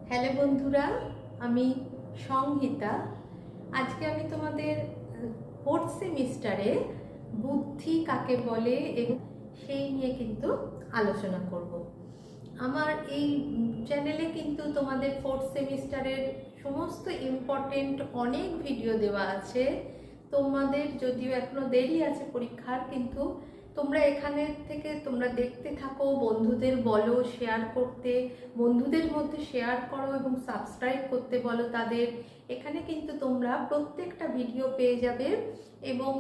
Hello বন্ধুরা, আমি সংহিতা। আজকে আমি তোমাদের ফোর্থ সেমিস্টারে বুদ্ধি কাকে বলে এবং সেই নিয়ে কিন্তু আলোচনা করব। আমার এই চ্যানেলে কিন্তু তোমাদের ফোর্থ সেমিস্টারের সমস্ত ইম্পর্টেন্ট অনেক ভিডিও দেওয়া আছে। তোমাদের যদিও এখনো দেরি আছে পরীক্ষার, কিন্তু তোমরা এখানে থেকে তোমরা দেখতে থাকো, বন্ধুদের বলো শেয়ার করতে, বন্ধুদের মধ্যে শেয়ার করো এবং সাবস্ক্রাইব করতে বলো তাদের। এখানে কিন্তু তোমরা প্রত্যেকটা ভিডিও পেয়ে যাবে এবং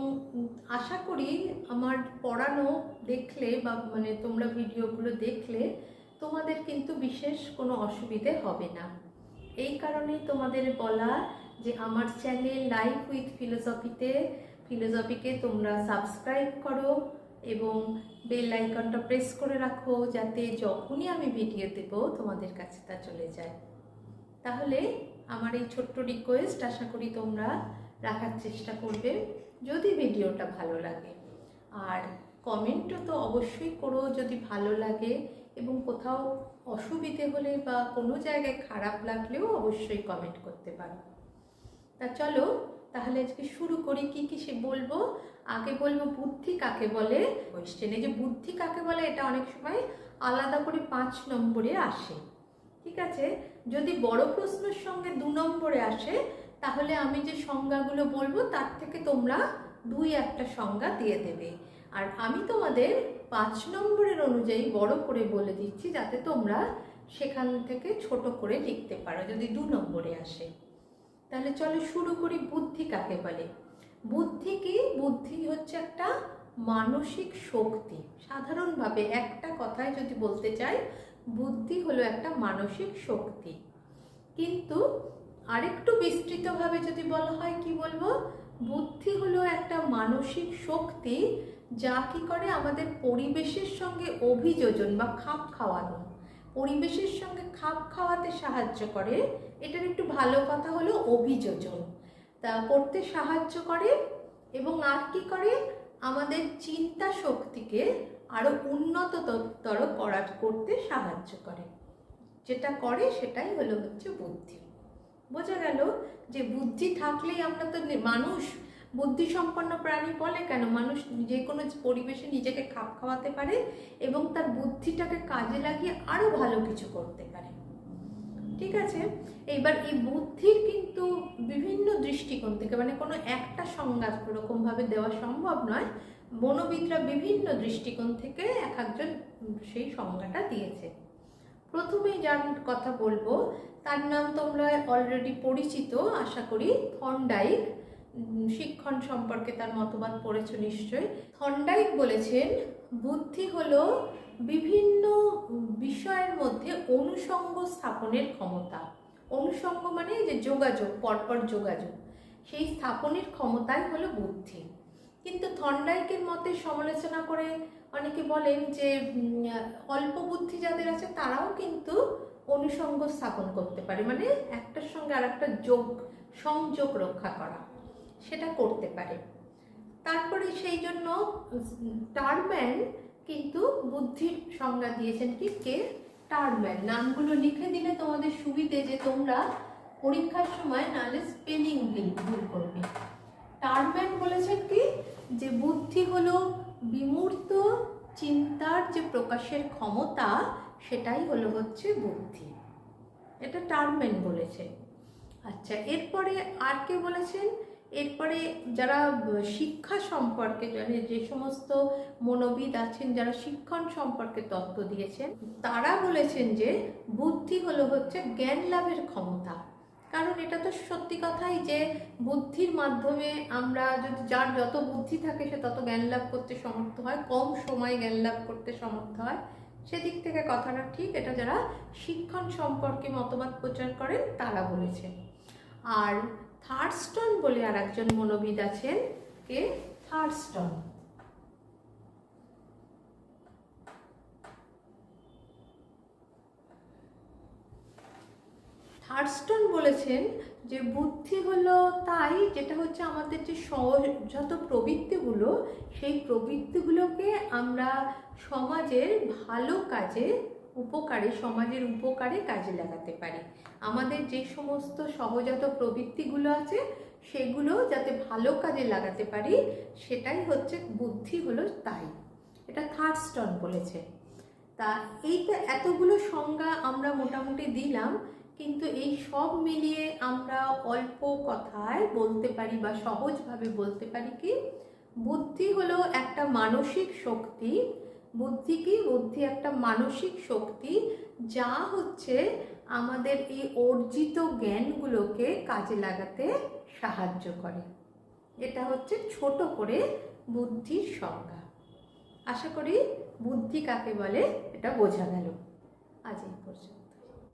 আশা করি আমার পড়ানো দেখলে বা তোমরা ভিডিওগুলো দেখলে তোমাদের কিন্তু বিশেষ কোনো অসুবিধে হবে না। এই কারণেই তোমাদের বলা যে আমার চ্যানেল লাইফ উইথ ফিলোসফিকে তোমরা সাবস্ক্রাইব করো এবং বেল আইকনটা প্রেস করে রাখো, যাতে যখনই আমি ভিডিও দেব তোমাদের কাছে তা চলে যায়। তাহলে আমার এই ছোট্ট রিকোয়েস্ট আশা করি তোমরা রাখার চেষ্টা করবে যদি ভিডিওটা ভালো লাগে। আর কমেন্টও তো অবশ্যই করো যদি ভালো লাগে, এবং কোথাও অসুবিধে হলে বা কোনো জায়গায় খারাপ লাগলেও অবশ্যই কমেন্ট করতে পারো। তা চলো তাহলে আজকে শুরু করি। কি সে বলবো, আগে বলবো বুদ্ধি কাকে বলে। কোয়েশ্চেনে যে বুদ্ধি কাকে বলে এটা অনেক সময় আলাদা করে 5 নম্বরে আসে, ঠিক আছে। যদি বড় প্রশ্নের সঙ্গে 2 নম্বরে আসে তাহলে আমি যে সংজ্ঞাগুলো বলবো তার থেকে তোমরা 2-1টা সংজ্ঞা দিয়ে দেবে, আর আমি তোমাদের 5 নম্বরের অনুযায়ী বড় করে বলে দিচ্ছি যাতে তোমরা সেখান থেকে ছোট করে লিখতে পারো যদি 2 নম্বরে আসে। তাহলে চলো শুরু করি। বুদ্ধি কাকে বলে? বুদ্ধি কি? বুদ্ধি হচ্ছে একটা মানসিক শক্তি। সাধারণভাবে একটা কথায় যদি বলতে চাই, বুদ্ধি হলো একটা মানসিক শক্তি। কিন্তু আরেকটু বিস্তৃতভাবে যদি বলা হয়, কি বলবো, বুদ্ধি হলো একটা মানসিক শক্তি যা কি করে আমাদের পরিবেশের সঙ্গে অভিযোজন বা খাপ খাওয়ানো, পরিবেশের সঙ্গে খাপ খাওয়াতে সাহায্য করে। এটার একটু ভালো কথা হলো অভিযোজন তা করতে সাহায্য করে, এবং আর কি করে, আমাদের চিন্তা শক্তিকে আরো উন্নততর করতে সাহায্য করে। যেটা করে সেটাই হচ্ছে বুদ্ধি। বোঝা গেল যে বুদ্ধি থাকলেই আমরা তো মানুষ বুদ্ধিসম্পন্ন প্রাণী বলে কেন? মানুষ যে কোনো পরিবেশে নিজেকে খাপ খাওয়াতে পারে এবং তার বুদ্ধিটাকে কাজে লাগিয়ে আরো ভালো কিছু করতে পারে, ঠিক আছে। এইবার এই বুদ্ধির কিন্তু বিভিন্ন দৃষ্টিকোণ থেকে, কোনো একটা সংজ্ঞা ওরকমভাবে দেওয়া সম্ভব নয়। মনোবিদরা বিভিন্ন দৃষ্টিকোণ থেকে এক একজন সেই সংজ্ঞাটা দিয়েছে। প্রথমেই যার কথা বলবো তার নাম তোমরা অলরেডি পরিচিত আশা করি, থর্নডাইক। শিক্ষণ সম্পর্কে তার মতবাদ পড়েছ নিশ্চয়ই। থর্নডাইক বলেছেন বুদ্ধি হলো বিভিন্ন বিষয়ের মধ্যে অনুষঙ্গ স্থাপনের ক্ষমতা। অনুষঙ্গ মানে যে যোগাযোগ, পরপর যোগাযোগ, সেই স্থাপনের ক্ষমতাই হলো বুদ্ধি। কিন্তু থর্নডাইকের মতে সমালোচনা করে অনেকে বলেন যে অল্প বুদ্ধি যাদের আছে তারাও কিন্তু অনুষঙ্গ স্থাপন করতে পারে, একটার সঙ্গে আর একটা সংযোগ রক্ষা করা, সেটা করতে পারে। তারপরে সেই জন্য টারম্যান কিন্তু বুদ্ধির সংজ্ঞা দিয়েছেন। কে? টারম্যান। নামগুলো লিখে দিলে তোমাদের সুবিধে, যে তোমরা পরীক্ষার সময় নাহলে স্পেলিং ভুল করবে। টারম্যান বলেছেন কি, যে বুদ্ধি হলো বিমূর্ত চিন্তার যে প্রকাশের ক্ষমতা, সেটাই হচ্ছে বুদ্ধি। এটা টারম্যান বলেছে। আচ্ছা, এরপরে আর কে বলেছেন? এরপরে যারা শিক্ষা সম্পর্কে যে সমস্ত মনোবিদ আছেন যারা শিক্ষণ সম্পর্কে তত্ত্ব দিয়েছেন, তারা বলেছেন যে বুদ্ধি হচ্ছে জ্ঞান লাভের ক্ষমতা। কারণ এটা তো সত্যি কথাই যে বুদ্ধির মাধ্যমে আমরা যার যত বুদ্ধি থাকে সে তত জ্ঞান লাভ করতে সমর্থ হয়, কম সময়ে জ্ঞান লাভ করতে সমর্থ হয়। সেদিক থেকে কথাটা ঠিক। এটা যারা শিক্ষণ সম্পর্কে মতবাদ প্রচার করেন তারা বলেছেন। আর থার্স্টন বলে আর একজন মনোবিদ আছেন। কে? থার্স্টন। থার্স্টন বলেছেন যে বুদ্ধি হলো তাই যেটা আমাদের যে সহজাত প্রবৃত্তিগুলো, সেই প্রবৃত্তিগুলোকে আমরা সমাজের ভালো কাজে উপকারে, সমাজের উপকারে কাজে লাগাতে পারি। আমাদের যে সমস্ত সহজাত প্রবৃত্তিগুলো আছে সেগুলো যাতে ভালো কাজে লাগাতে পারি, সেটাই হচ্ছে বুদ্ধি, হলো তাই। এটা থার্স্টন বলেছে। তা এইটা এতগুলো সংজ্ঞা আমরা মোটামুটি দিলাম, কিন্তু এই সব মিলিয়ে আমরা অল্প কথায় বলতে পারি বা সহজভাবে বলতে পারি কি, বুদ্ধি হলো একটা মানসিক শক্তি। বুদ্ধি কি? বুদ্ধি একটা মানসিক শক্তি, যা হচ্ছে আমাদের এই অর্জিত জ্ঞানগুলোকে কাজে লাগাতে সাহায্য করে। এটা হচ্ছে ছোট করে বুদ্ধির সংজ্ঞা। আশা করি বুদ্ধি কাকে বলে এটা বোঝা গেল। আজ এই পর্যন্ত।